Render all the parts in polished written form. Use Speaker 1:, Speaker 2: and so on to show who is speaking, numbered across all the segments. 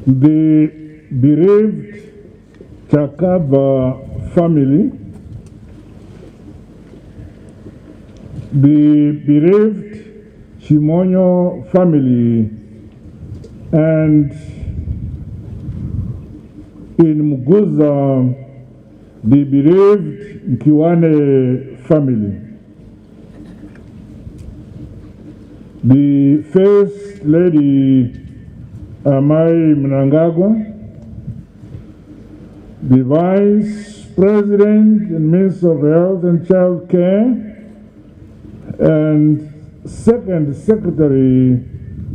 Speaker 1: The bereaved Chakaba family, the bereaved Chimonyo family, and in Muguza, the bereaved Nkiwane family. The First Lady Amai Mnangagwa, the Vice President and Minister of Health and Child Care, and Second Secretary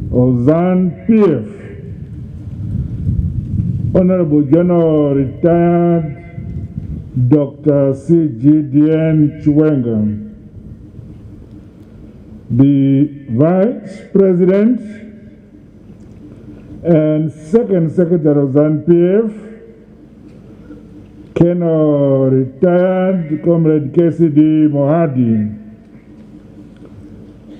Speaker 1: of ZANU-PF, Honorable General Retired Dr. C.G.D.N. Chiwenga, the Vice President and Second Secretary of ZANU-PF, Colonel Retired Comrade KCD Mohadi,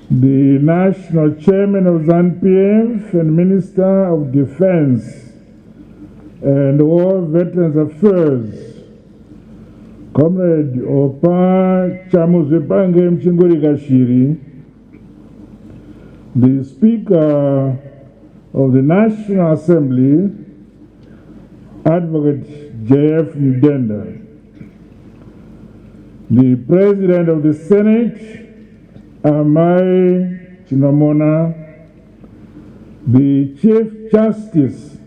Speaker 1: the National Chairman of ZANU-PF and Minister of Defense and War Veterans Affairs, Comrade Opa Chamuzwepange Mchinguri Gashiri, the Speaker of the National Assembly, Advocate J.F. Mdenda, the President of the Senate, Amai Chinamona, the Chief Justice,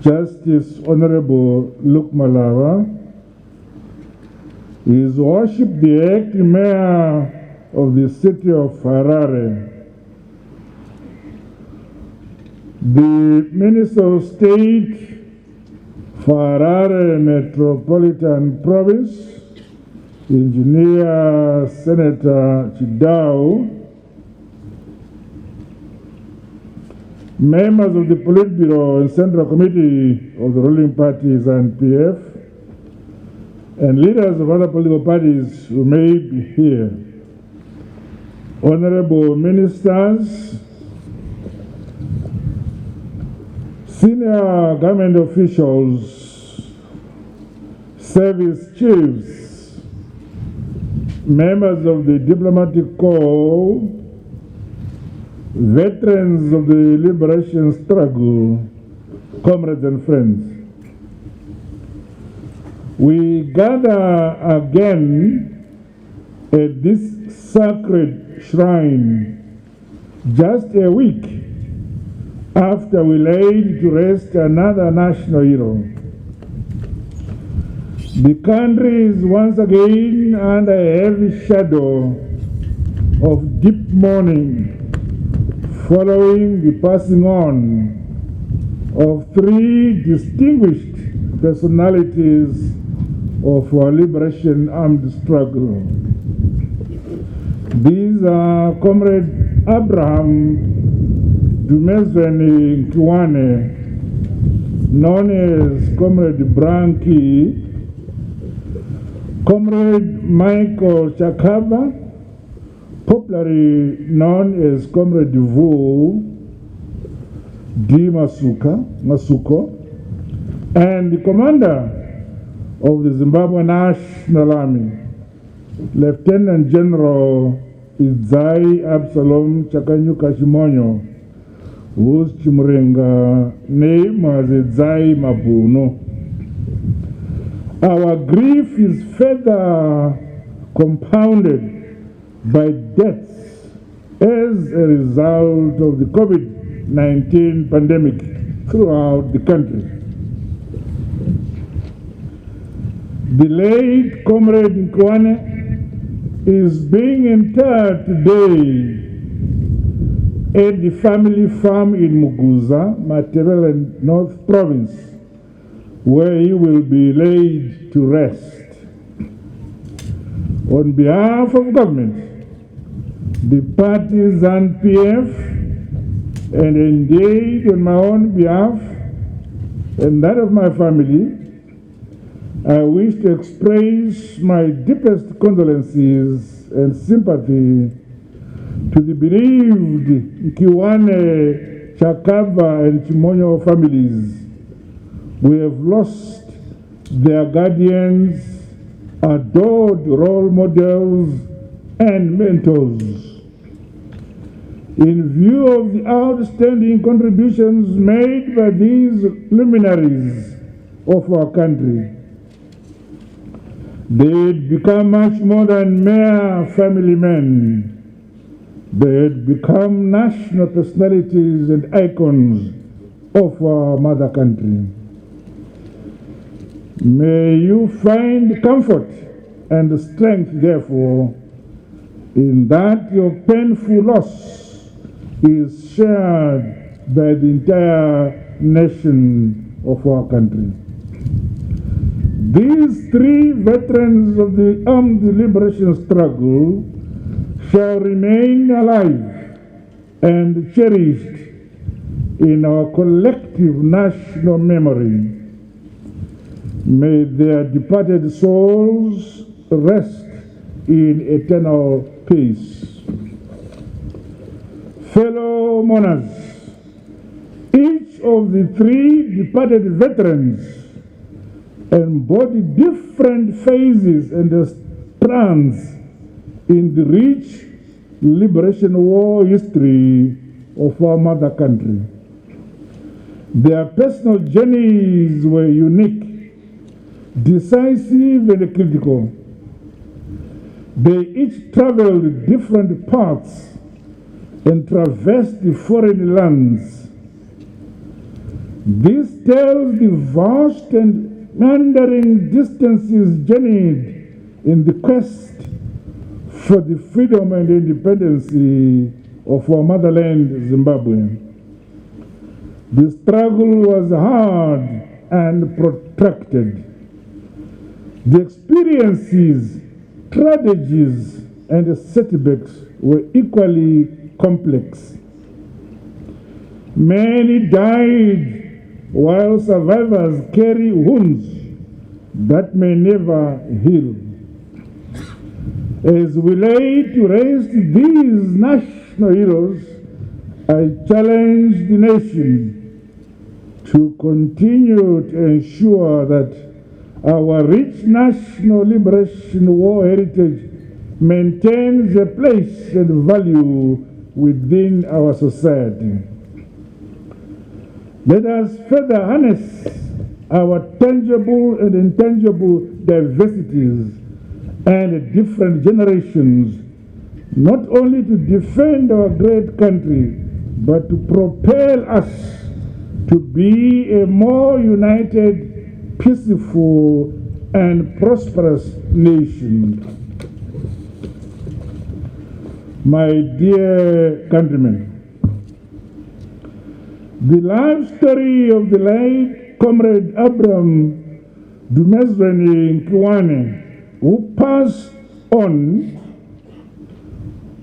Speaker 1: Justice Honorable Luke Malava, His Worship the Acting Mayor of the City of Harare, the Minister of State for Harare Metropolitan Province, Engineer Senator Chidao, members of the Politburo and Central Committee of the ruling parties and PF, and leaders of other political parties who may be here, honorable ministers, senior government officials, service chiefs, members of the diplomatic corps, veterans of the liberation struggle, comrades and friends. We gather again at this sacred shrine just a week after we laid to rest another national hero. The country is once again under a heavy shadow of deep mourning following the passing on of three distinguished personalities of our liberation armed struggle. These are Comrade Abraham Dumezweni Nkiwane, known as Comrade Branky, Comrade Michael Chakaba, popularly known as Comrade Vu D. Masuko, and the commander of the Zimbabwe National Army, Lieutenant General Idzai Absalom Chakanyuka Chimonyo, whose Chimurenga name was Idzai Mabuno. Our grief is further compounded by deaths as a result of the COVID-19 pandemic throughout the country. The late Comrade Nkiwane is being interred today at the family farm in Muguza, Matabele North Province, where he will be laid to rest. On behalf of government, the parties and PF, and indeed on my own behalf and that of my family, I wish to express my deepest condolences and sympathy to the bereaved Nkiwane Chakava and Chimonyo families, we have lost their guardians, adored role models, and mentors. In view of the outstanding contributions made by these luminaries of our country, they had become much more than mere family men. They had become national personalities and icons of our mother country. May you find comfort and strength, therefore, in that your painful loss is shared by the entire nation of our country. These three veterans of the armed liberation struggle shall remain alive and cherished in our collective national memory. May their departed souls rest in eternal peace. Fellow mourners, each of the three departed veterans embody different phases and strands in the rich liberation war history of our mother country. Their personal journeys were unique, decisive, and critical. They each traveled different paths and traversed the foreign lands. This tells the vast and meandering distances journeyed in the quest for the freedom and independence of our motherland, Zimbabwe. The struggle was hard and protracted. The experiences, tragedies, and setbacks were equally complex. Many died, while survivors carry wounds that may never heal. As we lay to rest these national heroes, I challenge the nation to continue to ensure that our rich national liberation war heritage maintains a place and value within our society. Let us further harness our tangible and intangible diversities and different generations, not only to defend our great country, but to propel us to be a more united, peaceful, and prosperous nation. My dear countrymen, the life story of the late Comrade Abraham Dumezweni Nkiwane, who passed on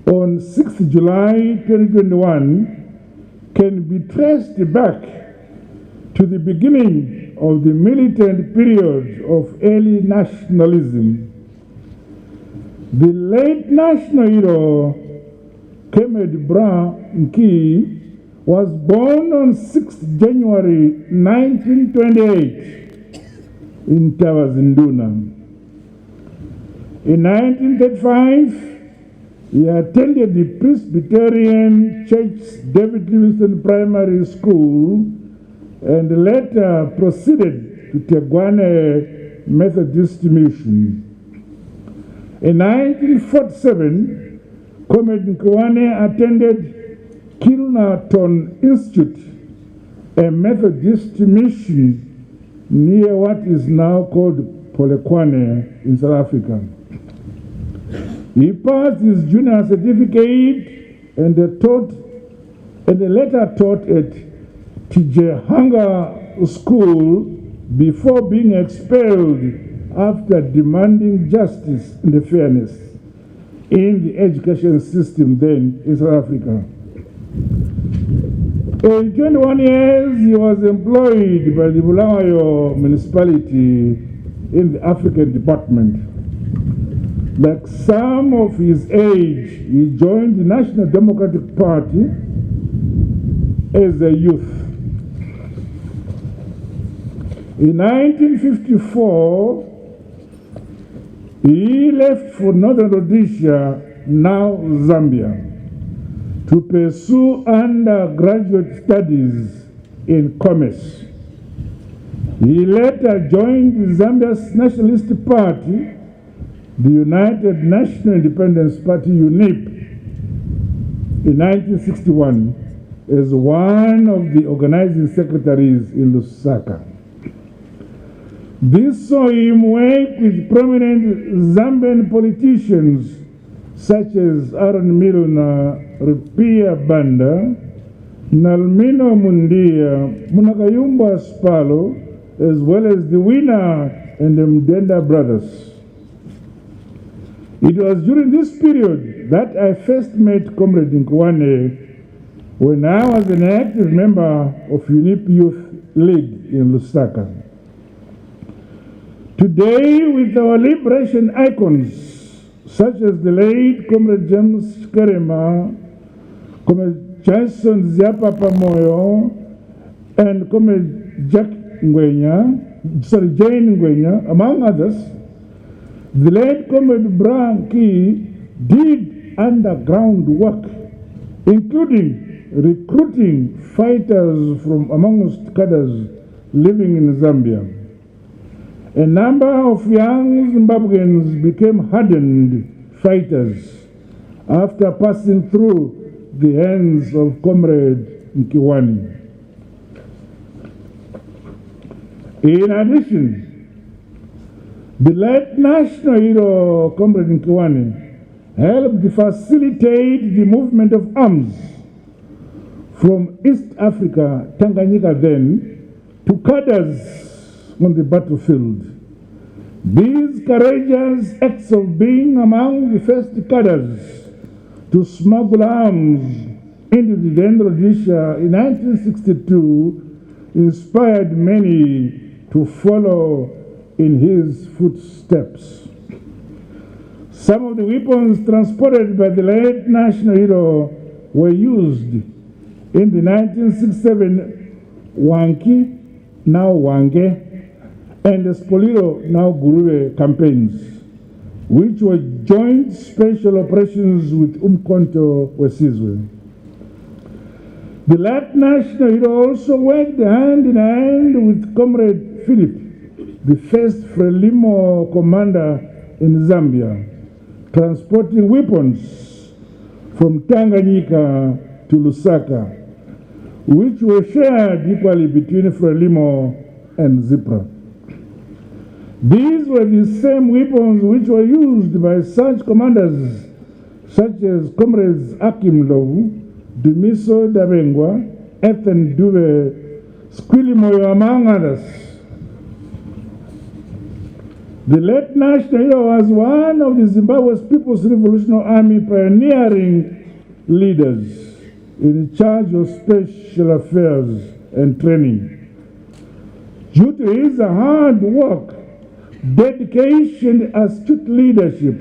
Speaker 1: 6 July 2021, can be traced back to the beginning of the militant period of early nationalism. The late national hero, Comrade Bra Nki, was born on 6 January 1928 in Tawazinduna. In 1935, he attended the Presbyterian Church David Livingstone Primary School and later proceeded to Tegwane Methodist Mission. In 1947, Comrade Nkiwane attended Kilnerton Institute, a Methodist mission near what is now called Polokwane in South Africa. He passed his junior certificate and later taught at Tijehanga School before being expelled after demanding justice and fairness in the education system then in South Africa. In 21 years, he was employed by the Bulawayo municipality in the African department. Like some of his age, he joined the National Democratic Party as a youth. In 1954, he left for Northern Rhodesia, now Zambia, to pursue undergraduate studies in commerce. He later joined Zambia's Nationalist Party, the United National Independence Party, UNIP, in 1961 as one of the organizing secretaries in Lusaka. This saw him work with prominent Zambian politicians such as Aaron Milner, Rupia Banda, Nalmino Mundia, Munakayumba Spalo, as well as the Winner and the Mdenda brothers. It was during this period that I first met Comrade Nkoane when I was an active member of UNIP Youth League in Lusaka. Today, with our liberation icons, such as the late Comrade James Kerema, Comrade Jason Ziapapa Moyo, and Comrade Jane Ngwenya, among others, the late Comrade Brian Key did underground work, including recruiting fighters from amongst cadres living in Zambia. A number of young Zimbabweans became hardened fighters after passing through the hands of Comrade Nkiwani. In addition, the late national hero, Comrade Nkiwani, helped facilitate the movement of arms from East Africa, Tanganyika then, to cadres on the battlefield. These courageous acts of being among the first cadres to smuggle arms into the then Rhodesia in 1962 inspired many to follow in his footsteps. Some of the weapons transported by the late national hero were used in the 1967 Wanki, now Wange, and the Spoliro, now Gurube campaigns, which were joint special operations with Umkhonto Wesizwe. The late national hero also worked hand in hand with Comrade Philip, the first Frelimo commander in Zambia, transporting weapons from Tanganyika to Lusaka, which were shared equally between Frelimo and Zipra. These were the same weapons which were used by such commanders such as Comrades Akim Lovu, Dumiso Dabengwa, Ethan Dube, Squilimoyo, among others. The late national hero was one of the Zimbabwe's People's Revolutionary Army pioneering leaders in charge of special affairs and training. Due to his hard work, dedication, and astute leadership,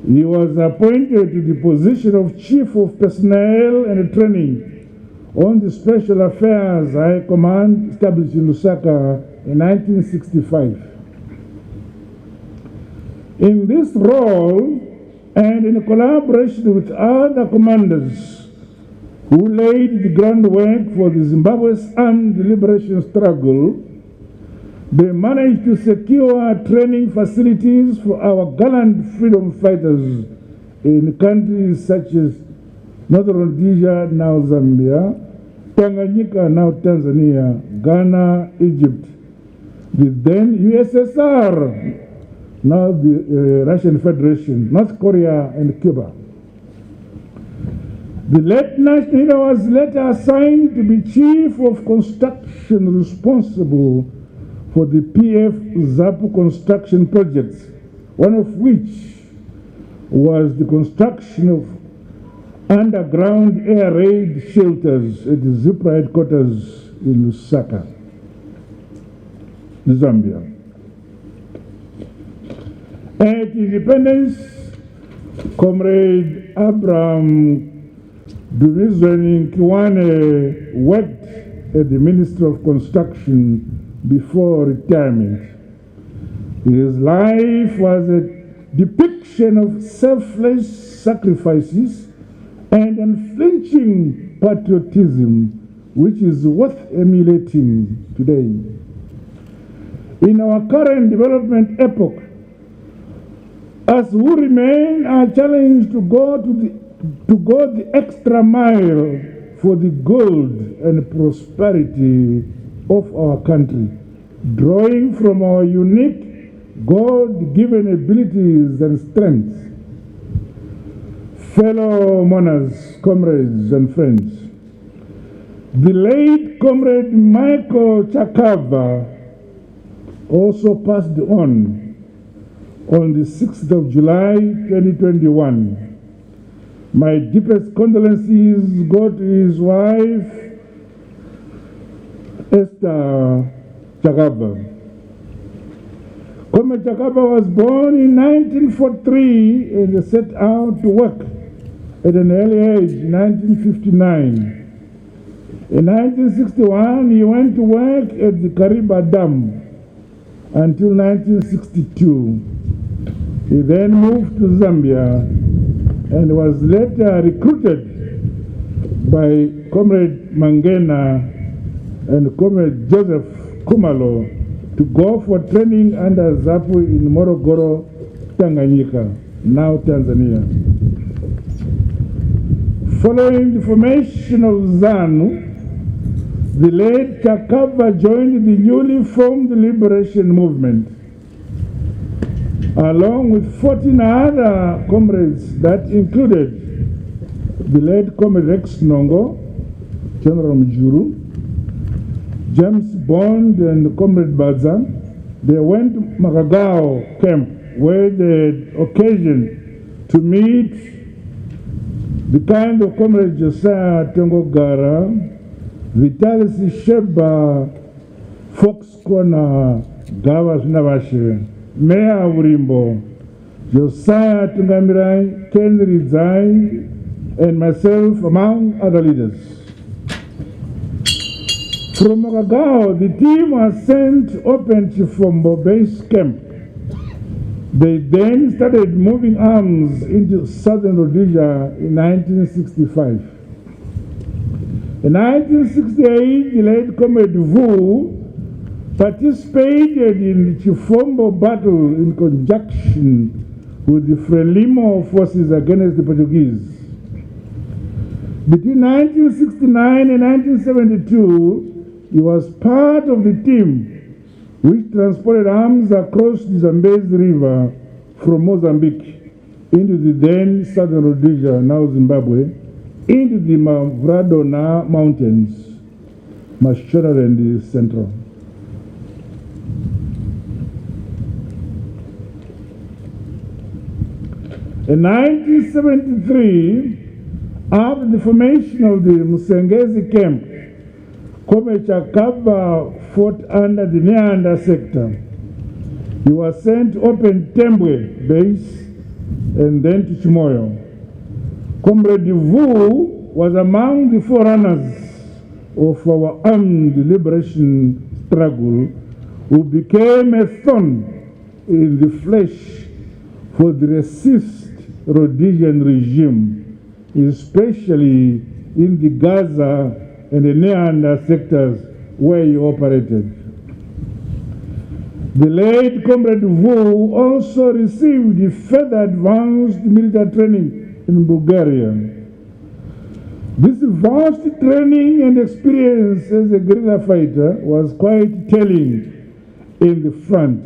Speaker 1: he was appointed to the position of Chief of Personnel and Training on the Special Affairs High Command established in Lusaka in 1965. In this role, and in collaboration with other commanders who laid the groundwork for the Zimbabwe's armed liberation struggle, they managed to secure training facilities for our gallant freedom fighters in countries such as Northern Rhodesia, now Zambia, Tanganyika, now Tanzania, Ghana, Egypt, the then USSR, now the Russian Federation, North Korea, and Cuba. The late national hero was later assigned to be Chief of Construction responsible for the PF ZAPU construction projects, one of which was the construction of underground air raid shelters at the Zipra headquarters in Lusaka, Zambia. At independence, Comrade Abraham Durizweni Kiwane worked at the Ministry of Construction before retirement. His life was a depiction of selfless sacrifices and unflinching patriotism, which is worth emulating today. In our current development epoch, as we remain are challenged to go the extra mile for the good and prosperity of our country, drawing from our unique God-given abilities and strengths. Fellow mourners, comrades and friends, the late Comrade Michael Chakava also passed on the 6th of July 2021. My deepest condolences go to his wife, Esther Chakava. Comrade Chakava was born in 1943 and set out to work at an early age, 1959. In 1961, he went to work at the Kariba Dam until 1962. He then moved to Zambia and was later recruited by Comrade Mangena and Comrade Joseph Kumalo to go for training under ZAPU in Morogoro, Tanganyika, now Tanzania. Following the formation of ZANU, the late Chakava joined the newly formed Liberation Movement, along with 14 other comrades that included the late Comrade Rex Nongo, General Mjuru, James Bond and Comrade Baza. They went to Makagao camp where they had occasion to meet the kind of Comrade Josiah Tengogara, Vitalis Sheba, Fox Kona, Gavas Navashe, Mayor Urimbo, Josiah Tungamirai, Ken Rizai, and myself, among other leaders. From Makagao, the team was sent open to Chifombo base camp. They then started moving arms into southern Rhodesia in 1965. In 1968, the late Comrade Vu participated in the Chifombo battle in conjunction with the Frelimo forces against the Portuguese. Between 1969 and 1972, he was part of the team which transported arms across the Zambezi River from Mozambique into the then southern Rhodesia, now Zimbabwe, into the Mavradona Mountains, Mashona and the Central. In 1973, after the formation of the Musengezi camp, Comrade Chakava fought under the Nyanda sector. He was sent to open Tembwe base and then to Chimoyo. Comrade Vu was among the forerunners of our armed liberation struggle, who became a thorn in the flesh for the racist Rhodesian regime, especially in the Gaza and the Nyanda sectors where he operated. The late Comrade Vu also received further advanced military training in Bulgaria. This vast training and experience as a guerrilla fighter was quite telling in the front,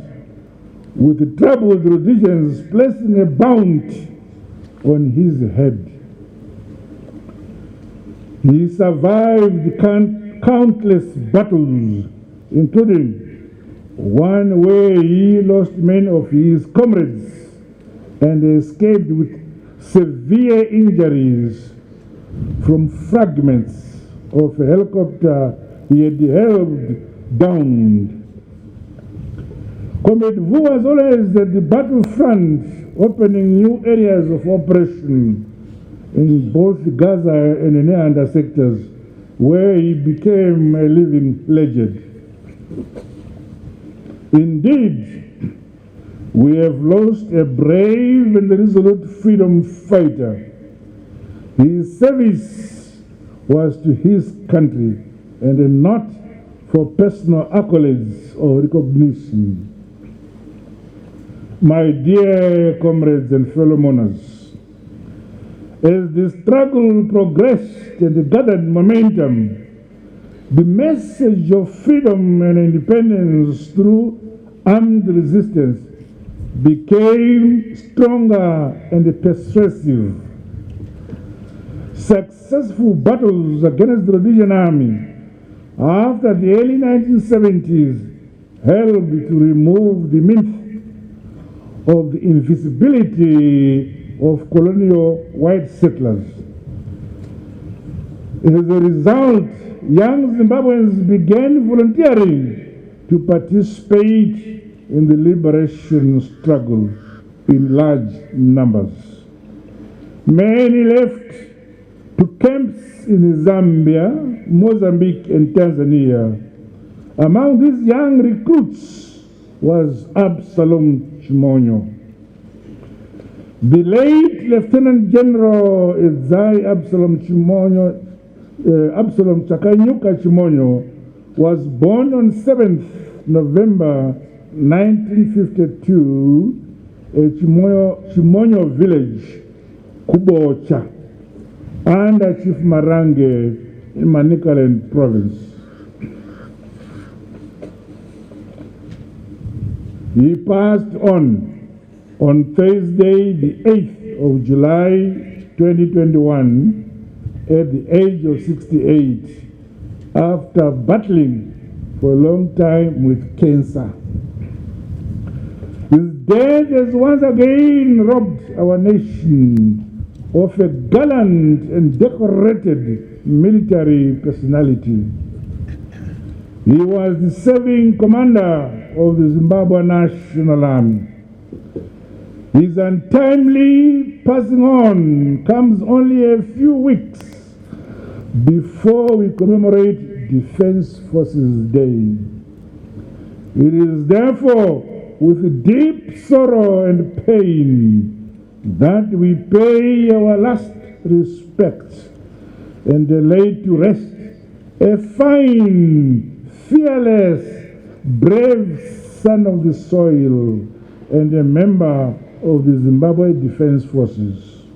Speaker 1: with the troubled Rhodesians placing a bounty on his head. He survived countless battles, including one where he lost many of his comrades and escaped with severe injuries from fragments of a helicopter he had held downed. Comrade Vu was always at the battlefront, opening new areas of operation in both Gaza and the Neander sectors, where he became a living legend. Indeed, we have lost a brave and resolute freedom fighter. His service was to his country and not for personal accolades or recognition. My dear comrades and fellow mourners, as the struggle progressed and gathered momentum, the message of freedom and independence through armed resistance became stronger and persuasive. Successful battles against the Rhodesian army after the early 1970s helped to remove the myth of the invisibility of colonial white settlers. As a result, young Zimbabweans began volunteering to participate in the liberation struggle in large numbers. Many left to camps in Zambia, Mozambique, and Tanzania. Among these young recruits was Absalom Chimonyo. The late Lieutenant General Ezai Absalom Chakanyuka Chimonyo was born on 7th November 1952 at Chimonyo village, Kubocha, under Chief Marange in Manicaland province. He passed on Thursday, the 8th of July 2021, at the age of 68, after battling for a long time with cancer. His death has once again robbed our nation of a gallant and decorated military personality. He was the serving commander of the Zimbabwe National Army. His untimely passing on comes only a few weeks before we commemorate Defense Forces Day. It is therefore with deep sorrow and pain that we pay our last respects and lay to rest a fine, fearless, brave son of the soil and a member of the Zimbabwe Defense Forces.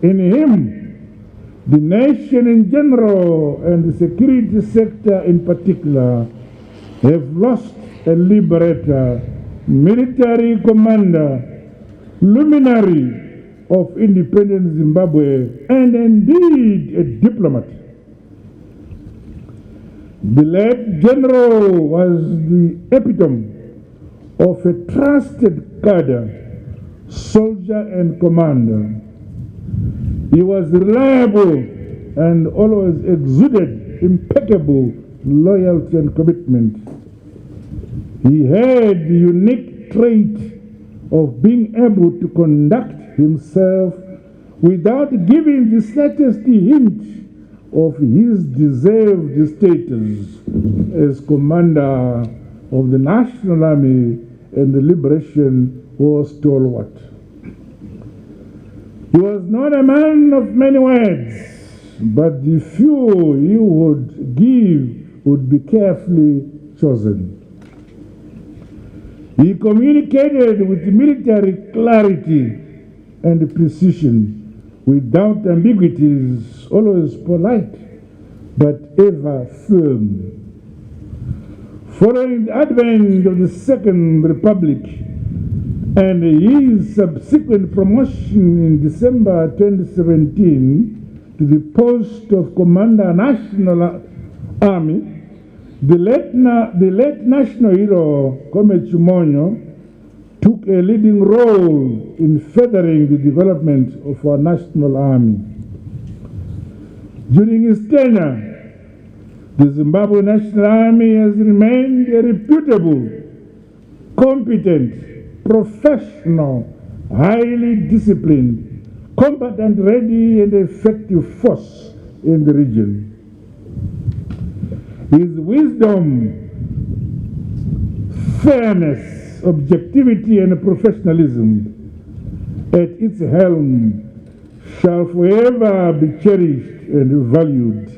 Speaker 1: In him, the nation in general and the security sector in particular have lost a liberator, military commander, luminary of independent Zimbabwe, and indeed a diplomat. The late general was the epitome of a trusted cadre, soldier and commander. He was reliable and always exuded impeccable loyalty and commitment. He had the unique trait of being able to conduct himself without giving the slightest hint of his deserved status as commander of the National Army and the Liberation War stalwart. He was not a man of many words, but the few he would give would be carefully chosen. He communicated with military clarity and precision, without ambiguities, always polite, but ever firm. Following the advent of the Second Republic and his subsequent promotion in December 2017 to the post of Commander National Army, the late national hero, Comrade Chimonyo, took a leading role in furthering the development of our national army. During his tenure, the Zimbabwe National Army has remained a reputable, competent, professional, highly disciplined, combatant ready and effective force in the region. His wisdom, fairness, objectivity, and professionalism at its helm shall forever be cherished and valued.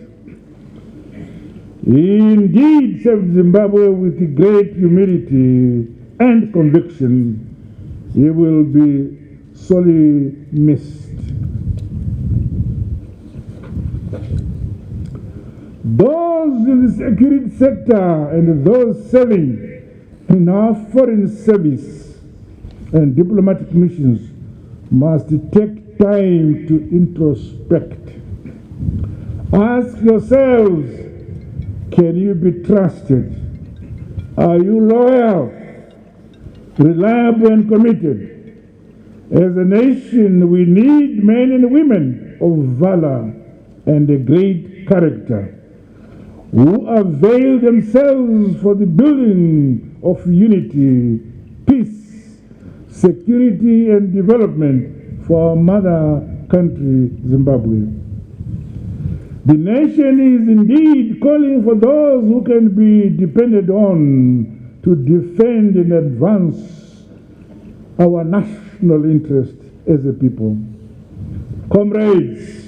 Speaker 1: He indeed served Zimbabwe with great humility and conviction. He will be sorely missed. Those in the security sector and those serving in our foreign service and diplomatic missions must take time to introspect. Ask yourselves, can you be trusted? Are you loyal, reliable, and committed? As a nation, we need men and women of valor and a great character who avail themselves for the building of unity, peace, security, and development for our mother country, Zimbabwe. The nation is indeed calling for those who can be depended on to defend and advance our national interest as a people. Comrades,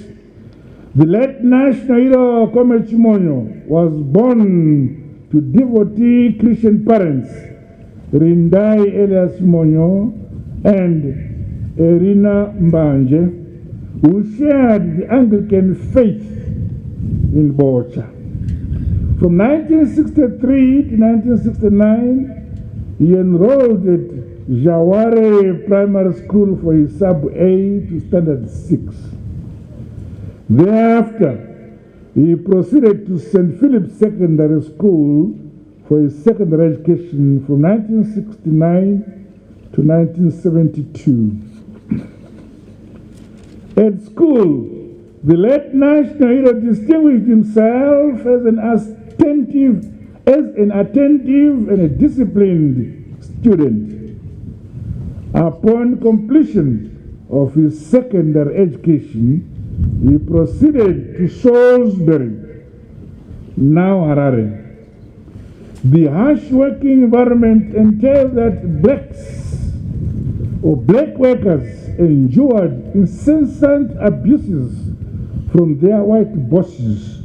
Speaker 1: the late national hero Comrade Chimonyo was born to devotee Christian parents, Rindai Elias Chimonyo and Erina Mbanje, who shared the Anglican faith in Bocha. From 1963 to 1969, he enrolled at Jaware Primary School for his sub-A to standard 6. Thereafter, he proceeded to St. Philip's Secondary School for his secondary education from 1969 to 1972. At school, the late national hero distinguished himself as an attentive and a disciplined student. Upon completion of his secondary education, he proceeded to Salisbury, now Harare. The harsh working environment entailed that black workers endured incessant abuses from their white bosses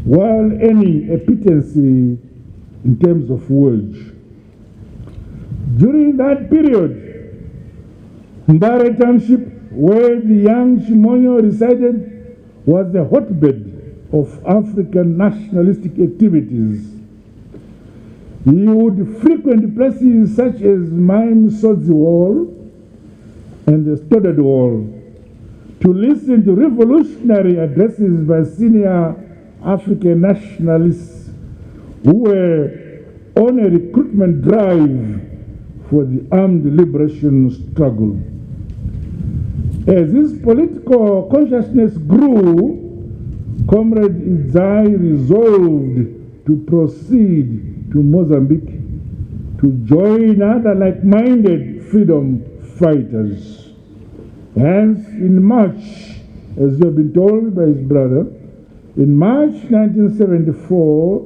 Speaker 1: while earning a pittance in terms of wage. During that period, Mbare Township, where the young Chimonyo resided, was a hotbed of African nationalistic activities. He would frequent places such as Mime Sodzi Wall and the Stoddard Wall to listen to revolutionary addresses by senior African nationalists who were on a recruitment drive for the armed liberation struggle. As his political consciousness grew, Comrade Idzai resolved to proceed to Mozambique to join other like-minded freedom fighters. Hence, in March, as you have been told by his brother, in March 1974,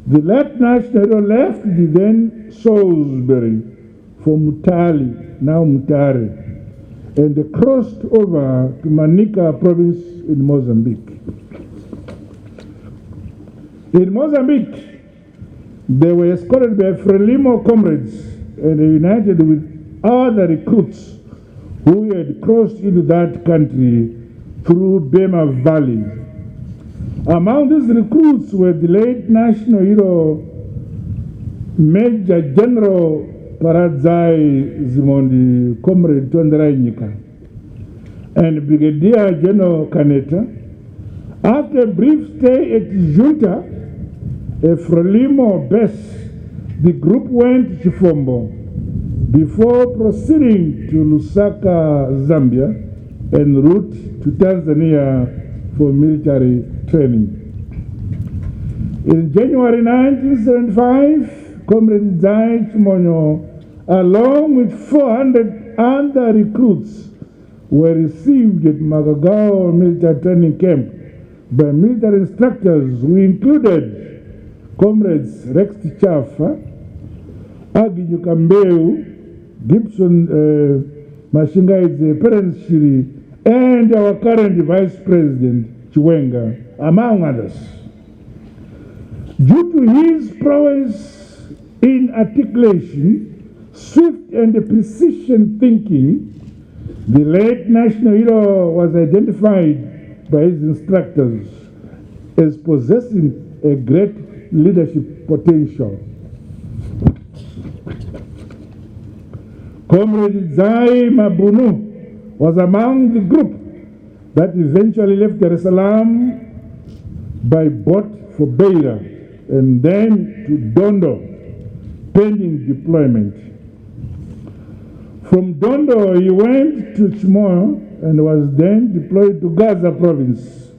Speaker 1: the late national hero left the then Salisbury for Mutali, now Mutare, and they crossed over to Manica province in Mozambique. In Mozambique, they were escorted by Frelimo comrades and united with other recruits who had crossed into that country through Bema Valley. Among these recruits were the late national hero Major General Paradzai Zimondi, Comrade Tonderai Nyika, and Brigadier General Kaneta. After a brief stay at Junta, a Frelimo base, the group went to Chifombo before proceeding to Lusaka, Zambia, en route to Tanzania for military training. In January 1975, Comrade Idzai Chimonyo, along with 400 other recruits, were received at Magagao Military Training Camp by military instructors who included comrades Rex Chafa, Agi Yukambeu, Gibson Mashingaidze, Perence Shiri, and our current Vice President Chiwenga, among others. Due to his prowess in articulation, swift and precision thinking, the late national hero was identified by his instructors as possessing a great leadership potential. Comrade Zai Mabunu was among the group that eventually left Dar es Salaam by boat for Beira and then to Dondo, pending deployment. From Dondo, he went to Chimoyo and was then deployed to Gaza province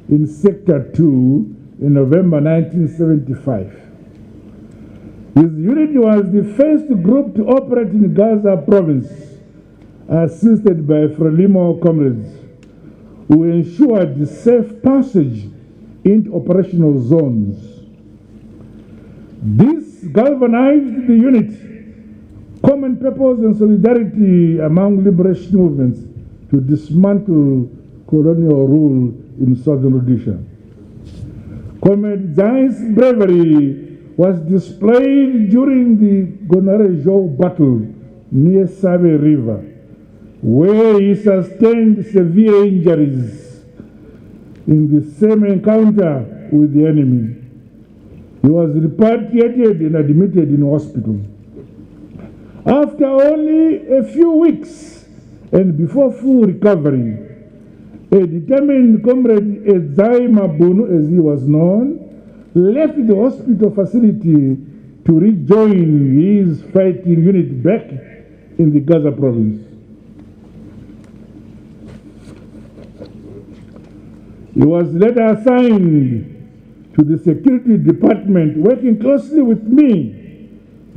Speaker 1: in Sector 2 in November 1975. His unit was the first group to operate in Gaza province, assisted by Frelimo comrades, who ensured the safe passage into operational zones. This galvanized the unit, common purpose and solidarity among liberation movements to dismantle colonial rule in southern Rhodesia. Comrade Zai's bravery was displayed during the Gonarejo battle near Save River, where he sustained severe injuries in the same encounter with the enemy. He was repatriated and admitted in hospital. After only a few weeks and before full recovery, a determined comrade Edzai Mabunu, as he was known, left the hospital facility to rejoin his fighting unit back in the Gaza province. He was later assigned to the security department, working closely with me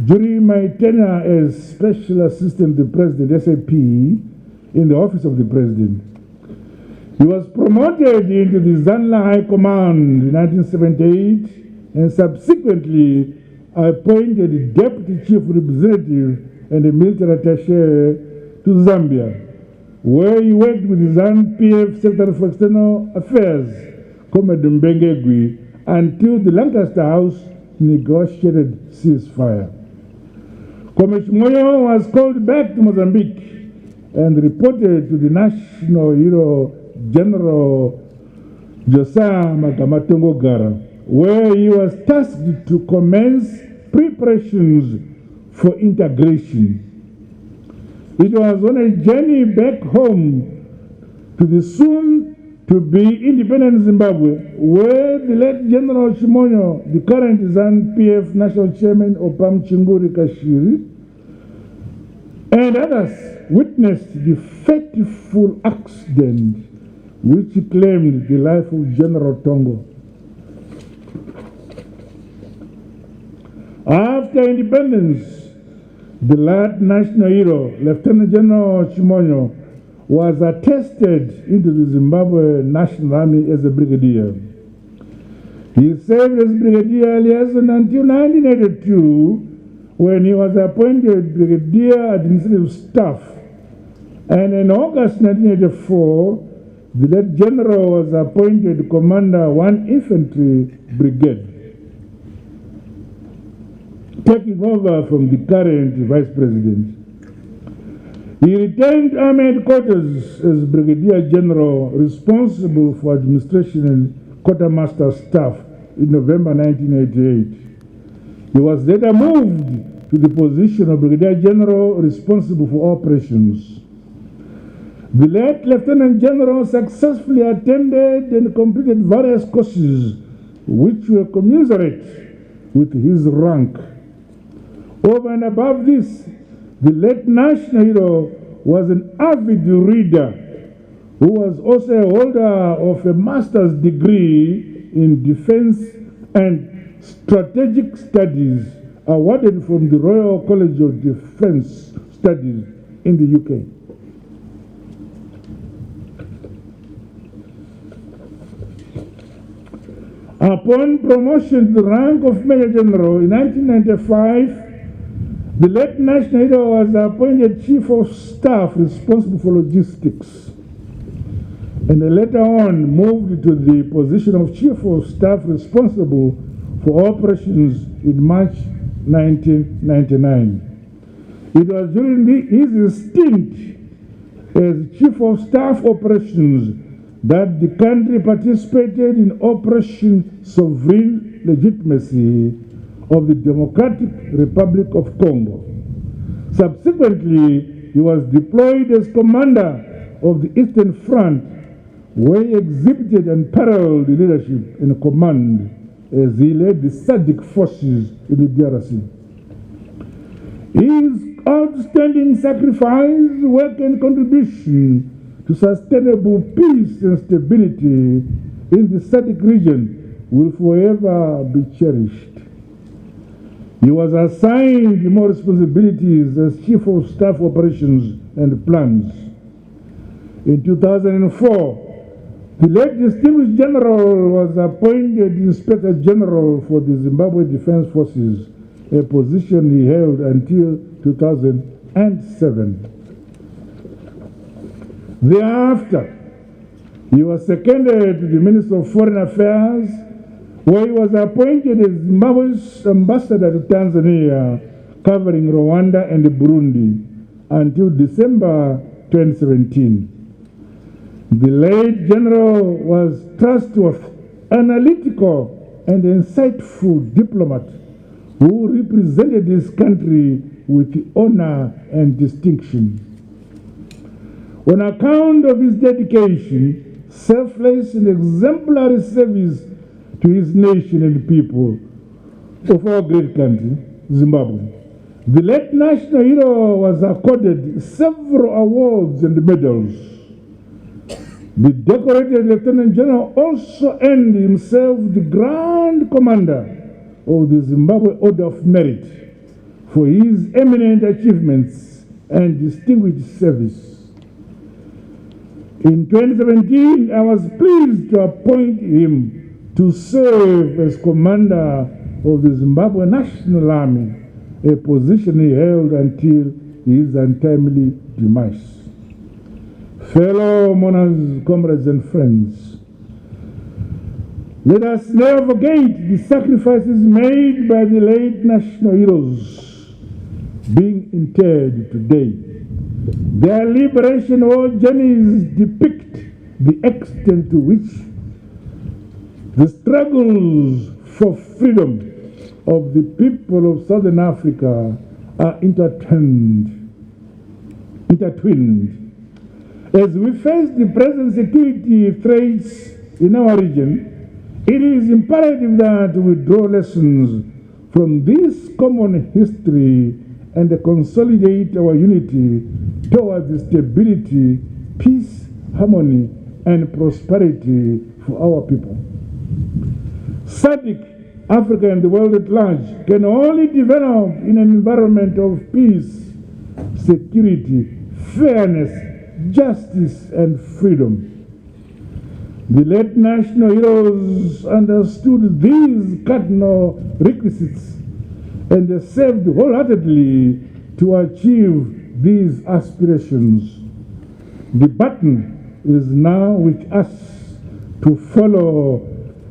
Speaker 1: during my tenure as Special Assistant to the President, SAP, in the Office of the President. He was promoted into the Zanla High Command in 1978 and subsequently appointed Deputy Chief Representative and a military attaché to Zambia, where he worked with the ZANU-PF Secretary for External Affairs, Comrade Mbengegwi, until the Lancaster House negotiated ceasefire. Comrade Moyo was called back to Mozambique and reported to the national hero General Josiah Magamatongo Gara, where he was tasked to commence preparations for integration. It was on a journey back home to the soon-to-be independent Zimbabwe, where the late General Chimonyo, the current ZANU-PF National Chairman Opam Chinguri Kashiri, and others witnessed the fateful accident which claimed the life of General Tongo. After independence, the late national hero, Lieutenant General Chimonyo, was attested into the Zimbabwe National Army as a brigadier. He served as brigadier liaison until 1982, when he was appointed brigadier administrative staff. And in August 1984, the late general was appointed commander 1 Infantry Brigade, taking over from the current vice president. He retained army headquarters as brigadier general responsible for administration and quartermaster staff in November 1988. He was later moved to the position of brigadier general responsible for operations. The late Lieutenant General successfully attended and completed various courses which were commensurate with his rank. Over and above this, the late national hero was an avid reader who was also a holder of a master's degree in defense and strategic studies awarded from the Royal College of Defense Studies in the UK. Upon promotion to the rank of Major General in 1995, the late national hero was appointed Chief of Staff responsible for logistics, and later on moved to the position of Chief of Staff responsible for operations in March 1999. It was during his stint as Chief of Staff Operations that the country participated in Operation Sovereign Legitimacy of the Democratic Republic of Congo. Subsequently, he was deployed as commander of the Eastern Front, where he exhibited unparalleled leadership and command as he led the SADC forces in the DRC. His outstanding sacrifice, work, and contribution to sustainable peace and stability in the SADC region will forever be cherished. He was assigned more responsibilities as Chief of Staff Operations and Plans. In 2004, the late distinguished general was appointed Inspector General for the Zimbabwe Defense Forces, a position he held until 2007. Thereafter, he was seconded to the Minister of Foreign Affairs, where he was appointed as Zimbabwe's ambassador to Tanzania, covering Rwanda and Burundi, until December 2017. The late general was trustworthy, analytical, and insightful diplomat who represented his country with honor and distinction. On account of his dedication, selfless and exemplary service to his nation and people of our great country, Zimbabwe, the late national hero was accorded several awards and medals. The decorated Lieutenant General also earned himself the Grand Commander of the Zimbabwe Order of Merit for his eminent achievements and distinguished service. In 2017, I was pleased to appoint him to serve as Commander of the Zimbabwe National Army, a position he held until his untimely demise. Fellow mourners, comrades, and friends, let us never forget the sacrifices made by the late national heroes being interred today. Their liberation war journeys depict the extent to which the struggles for freedom of the people of Southern Africa are intertwined. As we face the present security threats in our region, it is imperative that we draw lessons from this common history and consolidate our unity towards the stability, peace, harmony, and prosperity for our people. SADC, Africa, and the world at large can only develop in an environment of peace, security, fairness, justice, and freedom. The late national heroes understood these cardinal requisites and they served wholeheartedly to achieve these aspirations. The baton is now with us to follow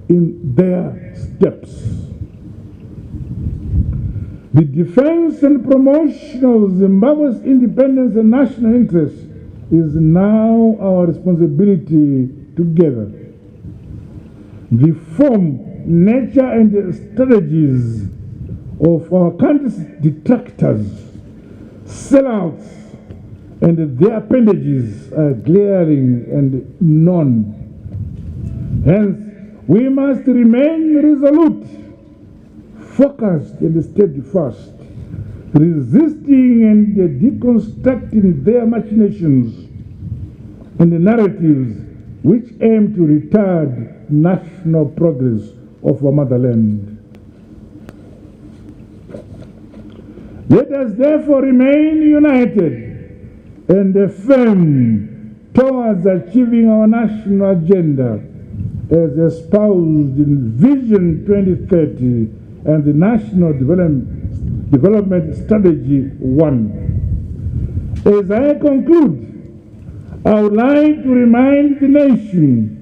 Speaker 1: in their steps. The defense and promotion of Zimbabwe's independence and national interest is now our responsibility together. The form, nature, and strategies of our country's detractors, sellouts, and their appendages are glaring and known. Hence, we must remain resolute, focused, and steadfast, resisting and deconstructing their machinations and the narratives which aim to retard national progress of our motherland. Let us therefore remain united and firm towards achieving our national agenda as espoused in Vision 2030 and the National Development Strategy 1. As I conclude, I would like to remind the nation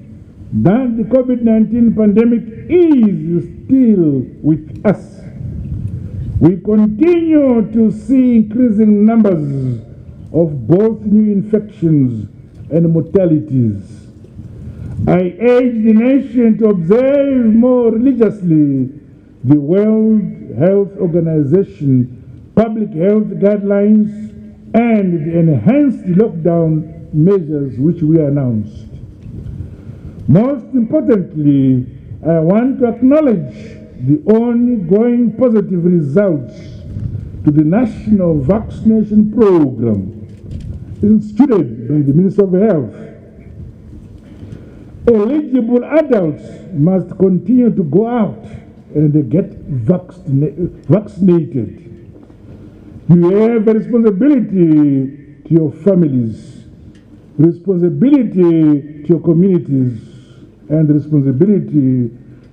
Speaker 1: that the COVID-19 pandemic is still with us. We continue to see increasing numbers of both new infections and mortalities. I urge the nation to observe more religiously the World Health Organization public health guidelines and the enhanced lockdown measures which we announced. Most importantly, I want to acknowledge the ongoing positive results to the national vaccination program instituted by the Minister of Health. Eligible adults must continue to go out and get vaccinated. You have a responsibility to your families, responsibility to your communities, and responsibility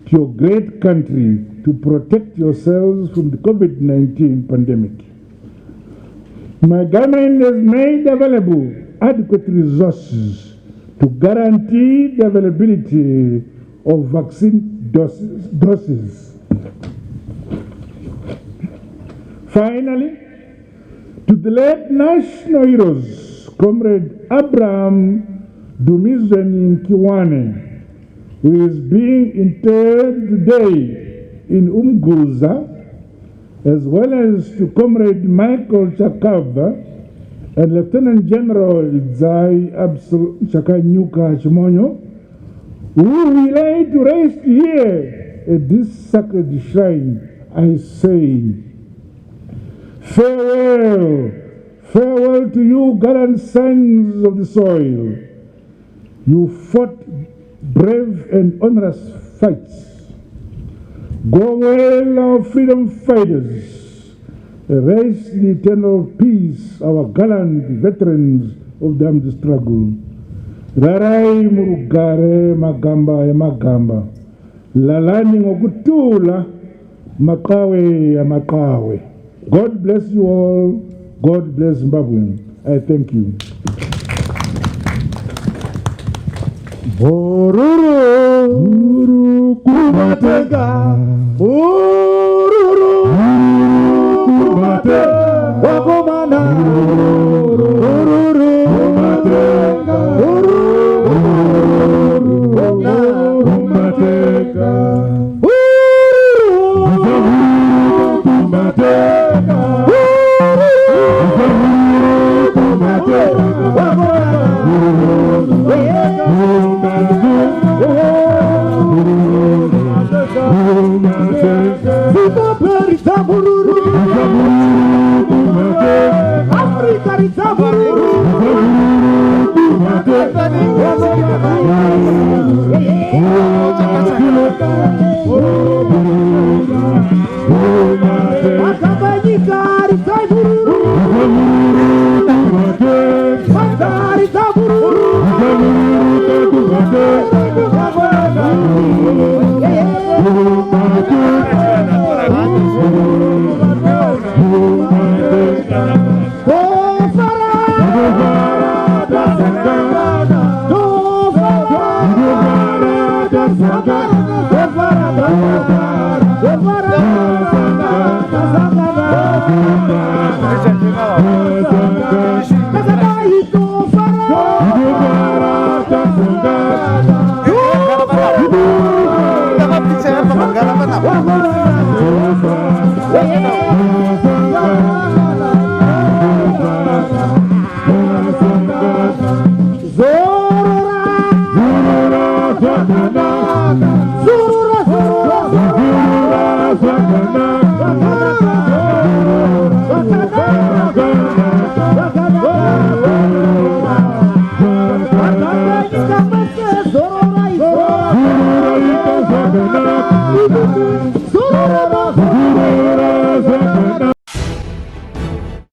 Speaker 1: to your great country to protect yourselves from the COVID-19 pandemic. My government has made available adequate resources to guarantee the availability of vaccine doses. Finally, to the late national heroes, Comrade Abraham Dumizweni Kiwane, who is being interred today in Umguza, as well as to Comrade Michael Chakava and Lieutenant General Idzai Absul Chakanyuka Chimonyo, who we lay to rest here at this sacred shrine, I say, farewell, farewell to you, gallant sons of the soil. You fought brave and honorous fights. Go well, our freedom fighters. Raise the eternal peace, our gallant veterans of the armed struggle. Rarai murugare magamba ya magamba. Lalani ngokutula makawe ya makawe. God bless you all. God bless Zimbabwe. I thank you.
Speaker 2: Bururu, Buru kumatega, Bururu, kumatega, Wakomana, Bururu, kumatega, Bururu, kumatega, Bururu, kumatega, Bururu, kumatega, Africa,